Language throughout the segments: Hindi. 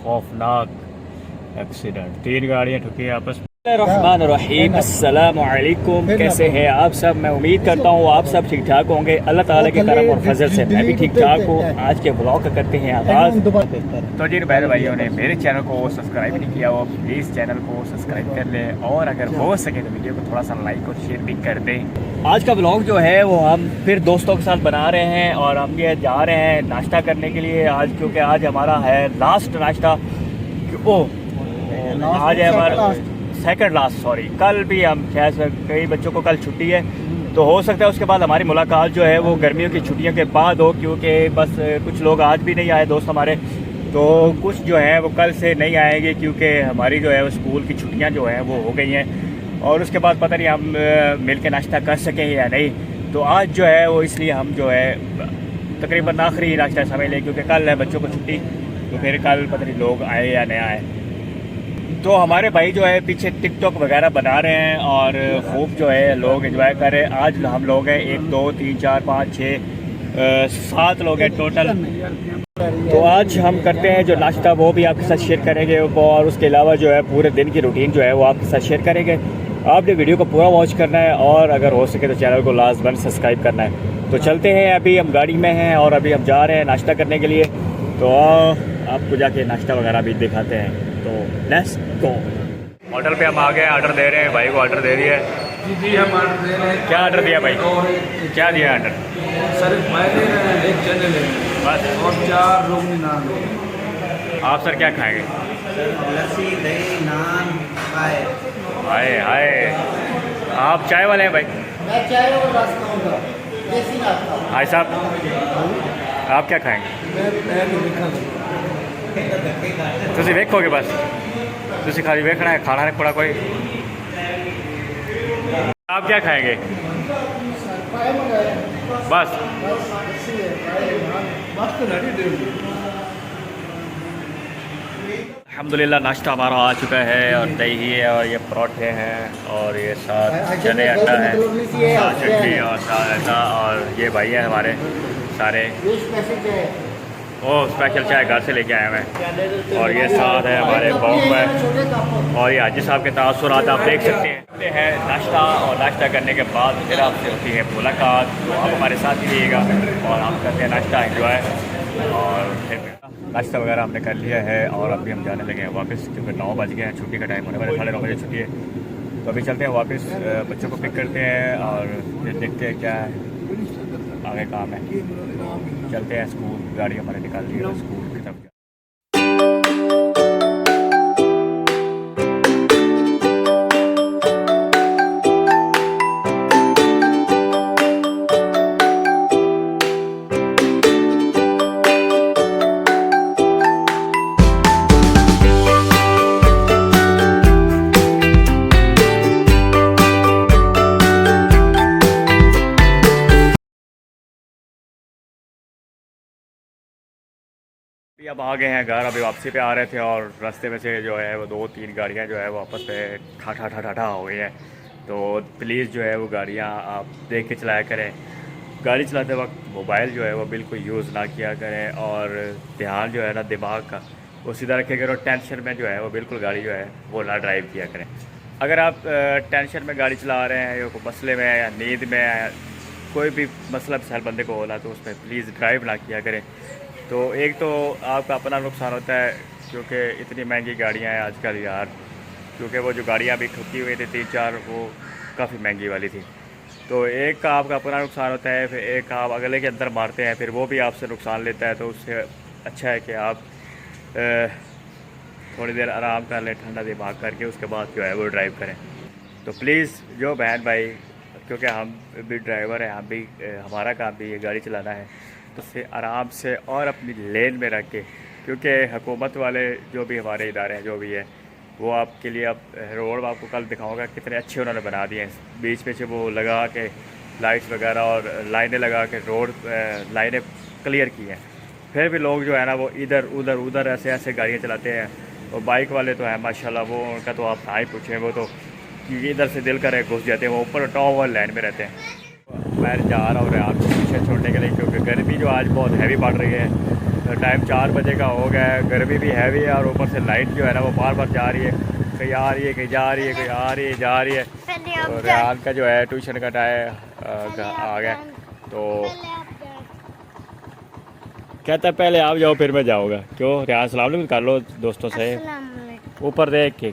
खौफनाक एक्सीडेंट, 3 गाड़ियाँ ठुकी आपस में। रहमानिर्रहीम, अस्सलाम वालेकुम। कैसे हैं आप सब? मैं उम्मीद करता हूँ आप सब ठीक ठाक होंगे। अल्लाह ताला के करम और फजल से मैं भी ठीक ठाक हूँ। आज के ब्लॉग का करते हैं आगाज़। तो जिन बहन भाइयों ने मेरे चैनल को सब्सक्राइब नहीं किया वो प्लीज़ चैनल को सब्सक्राइब कर लें, और अगर हो सके तो वीडियो को थोड़ा सा लाइक और शेयर भी कर दें। आज का ब्लॉग जो है वो हम फिर दोस्तों के साथ बना रहे हैं, और हम ये जा रहे हैं नाश्ता करने के लिए आज, क्योंकि आज हमारा है लास्ट नाश्ता। आज है हमारा सेकंड लास्ट, सॉरी। कल भी हम शायद कई बच्चों को कल छुट्टी है, तो हो सकता है उसके बाद हमारी मुलाकात जो है वो गर्मियों की छुट्टियों के बाद हो, क्योंकि बस कुछ लोग आज भी नहीं आए दोस्त हमारे, तो कुछ जो है वो कल से नहीं आएंगे, क्योंकि हमारी जो है वो स्कूल की छुट्टियां जो हैं वो हो गई हैं, और उसके बाद पता नहीं हम मिल के नाश्ता कर सकें या नहीं। तो आज जो है वो इसलिए हम जो है तकरीबन आखिरी नाश्ता समझ लें, क्योंकि कल है बच्चों को छुट्टी, तो फिर कल पता नहीं लोग आए या नहीं आए। तो हमारे भाई जो है पीछे टिकटॉक वगैरह बना रहे हैं और खूब जो है लोग एंजॉय कर रहे हैं। आज हम लोग हैं 1 2 3 4 5 6 7 लोग हैं टोटल। तो आज हम करते हैं जो नाश्ता वो भी आपके साथ शेयर करेंगे, और उसके अलावा जो है पूरे दिन की रूटीन जो है वो आपके साथ शेयर करेंगे। आपने वीडियो को पूरा वॉच करना है, और अगर हो सके तो चैनल को लाजमन सब्सक्राइब करना है। तो चलते हैं, अभी हम गाड़ी में हैं और अभी हम जा रहे हैं नाश्ता करने के लिए, तो आपको जाके नाश्ता वगैरह भी दिखाते हैं। तो लेट्स गो। होटल पे हम आ गए, ऑर्डर दे रहे हैं, भाई को ऑर्डर दे दिया है। जी हम ऑर्डर दे रहे हैं। क्या ऑर्डर दिया भाई? क्या दिया ऑर्डर? सर मैं ले रहे हैं 1 चने ले बस, और 4 रोगनी नान ले। आप सर क्या खाएंगे? लस्सी दही नान चाय। हाय हाय, आप चाय वाले हैं भाई? मैं चाय और रस खाऊंगा, देसी नाश्ता। भाई साहब आप क्या खाएंगे? तुसी वेखोगे बस, तुसी खाली वेखना है, खाना नहीं पड़ा कोई। आप क्या खाएंगे? बस अल्हम्दुलिल्लाह नाश्ता हमारा आ चुका है, और दही है और ये परोठे हैं और ये साथ चने अंडा है, साथ चटनी और साथ ऐसा, और ये भाई हैं हमारे सारे, ओ स्पेशल चाय घर से लेके आए हैं, और ये साथ है हमारे बॉम्ब, और ये हाजी साहब के तासुरात आप देख सकते हैं। नाश्ता, और नाश्ता करने के बाद फिर आपसे होती है मुलाकात, तो आप हमारे साथ ही रहिएगा और हम करते हैं नाश्ता एंजॉय। और फिर नाश्ता वगैरह हमने कर लिया है, और अभी हम जाने लगे हैं वापस, क्योंकि 9 बज गए हैं, छुट्टी का टाइम होने वाला, 9:30 बजे छुट्टी है। तो अभी चलते हैं वापस, बच्चों को पिक करते हैं और फिर देखते हैं क्या आगे काम है। चलते हैं स्कूल, गाड़ी हमारे निकाल ली है स्कूल की तरफ। अभी अब आ गए हैं घर, अभी वापसी पे आ रहे थे, और रास्ते में से जो है वो 2-3 गाड़ियाँ जो है वो आपस में ठा हो गई हैं। तो प्लीज़ जो है वो गाड़ियाँ आप देख के चलाया करें। गाड़ी चलाते वक्त मोबाइल जो है वो बिल्कुल यूज़ ना किया करें, और ध्यान जो है ना दिमाग का वो सीधा रखे करें, और टेंशन में जो है वो बिल्कुल गाड़ी जो है वो ना ड्राइव किया करें। अगर आप टेंशन में गाड़ी चला रहे हैं या कोई मसले में या नींद में कोई भी मसला साल बंदे को होला, तो उसमें प्लीज़ ड्राइव ना किया करें। तो एक तो आपका अपना नुकसान होता है, क्योंकि इतनी महंगी गाड़ियां हैं आजकल यार, क्योंकि वो जो गाड़ियां अभी ठुकी हुई थी 3-4 वो काफ़ी महंगी वाली थी। तो एक का आपका अपना नुकसान होता है, फिर एक आप अगले के अंदर मारते हैं, फिर वो भी आपसे नुकसान लेता है। तो उससे अच्छा है कि आप थोड़ी देर आराम कर लें, ठंडा दिमाग करके, उसके बाद जो है वो ड्राइव करें। तो प्लीज़ जो बहन भाई, क्योंकि हम भी ड्राइवर हैं, हम भी हमारा काम भी ये गाड़ी चलाना है, तो उससे आराम से और अपनी लेन में रख के, क्योंकि हुकूमत वाले जो भी हमारे इदारे हैं जो भी है वो आपके लिए, अब रोड आपको कल दिखाऊंगा कितने अच्छे उन्होंने बना दिए हैं, बीच में से वो लगा के लाइट्स वगैरह और लाइनें लगा के रोड लाइनें क्लियर की हैं। फिर भी लोग जो है ना वो इधर उधर ऐसे ऐसे गाड़ियाँ चलाते हैं, और बाइक वाले तो हैं माशाल्लाह, वो उनका तो आप ना ही पूछें, वो तो इधर से दिल करे घुस जाते हैं, वो ऊपर टॉप वाली लाइन में रहते हैं। मैं जा रहा हूँ आपको पीछे छोड़ने के लिए, क्योंकि गर्मी जो आज बहुत हैवी पड़ रही है, टाइम 4 बजे का हो गया है, गर्मी भी हैवी है और ऊपर से लाइट जो है ना वो बार बार जा रही है, कहीं आ रही है कहीं जा रही है, कहीं आ रही है जा रही है। तो रेहान का जो है ट्यूशन का टाइम आ गया, तो कहता है पहले आप जाओ फिर मैं जाऊँगा। क्यों रेहान सलाम अलैकुम कर लो दोस्तों से, ऊपर देख के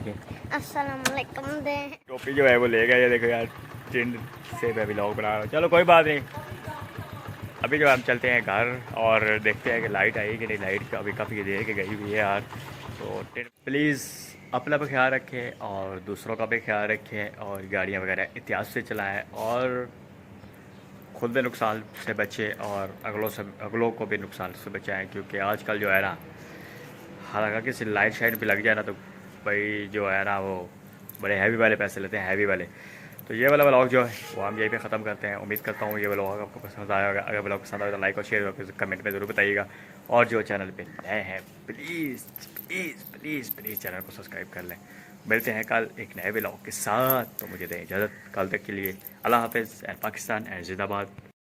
अस्सलामुअलैकुम दे। टोपी जो है वो ले गया, ये देखो यार ट्रेंड से मैं व्लॉग बना रहा हूँ। चलो कोई बात नहीं, अभी जो हम चलते हैं घर और देखते हैं कि लाइट आई कि नहीं। लाइट का अभी काफ़ी देर की गई हुई है यार। तो प्लीज़ अपना भी ख्याल रखें और दूसरों का भी ख्याल रखें और गाड़ियाँ वगैरह एहतियात से चलाएं और खुद भी नुकसान से बचें और अगलों को भी नुकसान से बचाएं, क्योंकि आजकल जो है ना हालांकि किसी लाइट शाइट भी लग जाए ना तो भाई जो है ना वो बड़े हैवी वाले पैसे लेते हैं, हैवी वाले। तो ये वाला व्लॉग जो है वो हम यहीं पे ख़त्म करते हैं। उम्मीद करता हूँ ये व्लॉग आपको पसंद आया होगा। अगर व्लॉग पसंद आए तो लाइक और शेयर और कमेंट में ज़रूर बताइएगा। और जो चैनल पे नए हैं please please please please channel को सब्सक्राइब कर लें। मिलते हैं कल एक नए व्लॉग के साथ, तो मुझे दें इजाज़त। कल तक के लिए अल्लाह हाफ़िज़ एंड पाकिस्तान एंड जिंदाबाद।